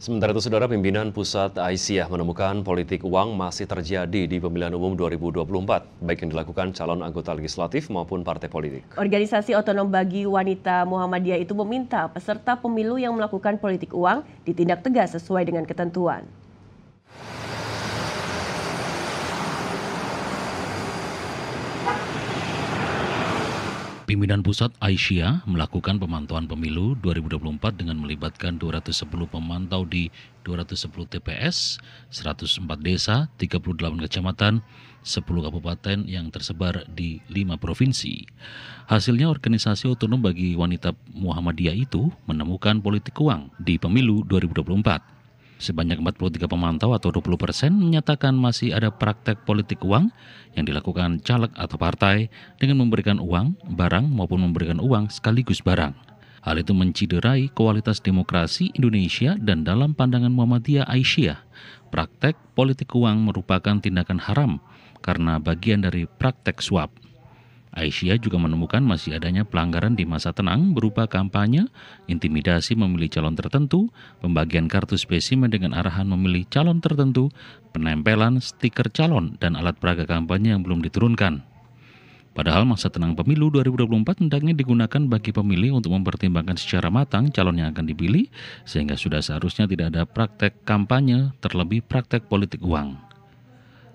Sementara itu, Saudara, pimpinan Pusat Aisyah menemukan politik uang masih terjadi di pemilihan umum 2024, baik yang dilakukan calon anggota legislatif maupun partai politik. Organisasi Otonom Bagi Wanita Muhammadiyah itu meminta peserta pemilu yang melakukan politik uang ditindak tegas sesuai dengan ketentuan. Pimpinan Pusat Aisyah melakukan pemantauan pemilu 2024 dengan melibatkan 210 pemantau di 210 TPS, 104 desa, 38 kecamatan, 10 kabupaten yang tersebar di 5 provinsi. Hasilnya, organisasi otonom bagi wanita Muhammadiyah itu menemukan politik uang di pemilu 2024. Sebanyak 43 pemantau atau 20% menyatakan masih ada praktek politik uang yang dilakukan caleg atau partai dengan memberikan uang, barang maupun memberikan uang sekaligus barang. Hal itu menciderai kualitas demokrasi Indonesia dan dalam pandangan Muhammadiyah Aisyah, praktek politik uang merupakan tindakan haram karena bagian dari praktek suap. Aisyah juga menemukan masih adanya pelanggaran di masa tenang berupa kampanye, intimidasi memilih calon tertentu, pembagian kartu spesimen dengan arahan memilih calon tertentu, penempelan stiker calon, dan alat peraga kampanye yang belum diturunkan. Padahal masa tenang pemilu 2024 hendaknya digunakan bagi pemilih untuk mempertimbangkan secara matang calon yang akan dipilih, sehingga sudah seharusnya tidak ada praktek kampanye, terlebih praktek politik uang.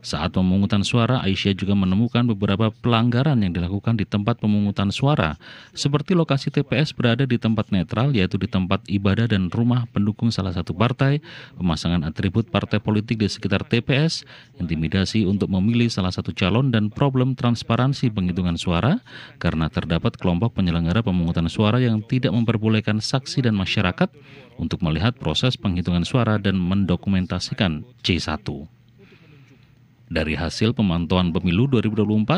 Saat pemungutan suara, Aisyah juga menemukan beberapa pelanggaran yang dilakukan di tempat pemungutan suara, seperti lokasi TPS berada di tempat netral, yaitu di tempat ibadah dan rumah pendukung salah satu partai, pemasangan atribut partai politik di sekitar TPS, intimidasi untuk memilih salah satu calon, dan problem transparansi penghitungan suara, karena terdapat kelompok penyelenggara pemungutan suara yang tidak memperbolehkan saksi dan masyarakat untuk melihat proses penghitungan suara dan mendokumentasikan C1. Dari hasil pemantauan pemilu 2024,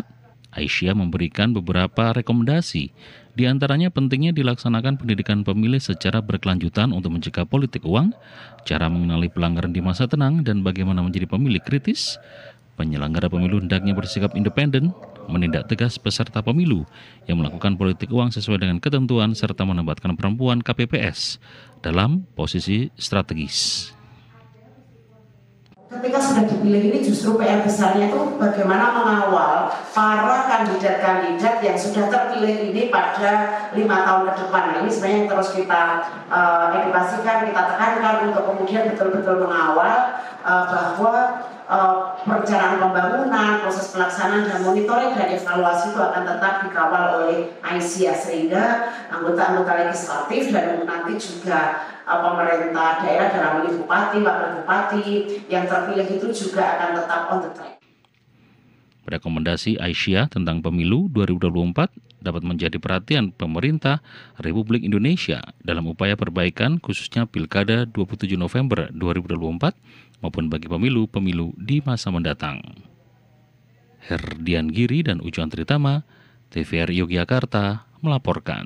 Aisyah memberikan beberapa rekomendasi. Di antaranya pentingnya dilaksanakan pendidikan pemilih secara berkelanjutan untuk mencegah politik uang, cara mengenali pelanggaran di masa tenang, dan bagaimana menjadi pemilih kritis. Penyelenggara pemilu hendaknya bersikap independen, menindak tegas peserta pemilu yang melakukan politik uang sesuai dengan ketentuan, serta menempatkan perempuan KPPS dalam posisi strategis. Ketika sudah dipilih ini justru PR besarnya itu bagaimana mengawal para kandidat-kandidat yang sudah terpilih ini pada 5 tahun ke depan. Nah, ini sebenarnya yang terus kita edukasikan, kita tekankan untuk kemudian betul-betul mengawal bahwa perencanaan pembangunan, proses pelaksanaan dan monitoring dan evaluasi itu akan tetap dikawal oleh Aisyah, sehingga anggota-anggota legislatif dan nanti juga pemerintah daerah dalam ini bupati, wakil bupati yang terpilih itu juga akan tetap on the track. Rekomendasi Aisyah tentang pemilu 2024 dapat menjadi perhatian pemerintah Republik Indonesia dalam upaya perbaikan khususnya Pilkada 27 November 2024 maupun bagi pemilu-pemilu di masa mendatang. Herdian Giri dan Ujuan Tritama, TVRI Yogyakarta melaporkan.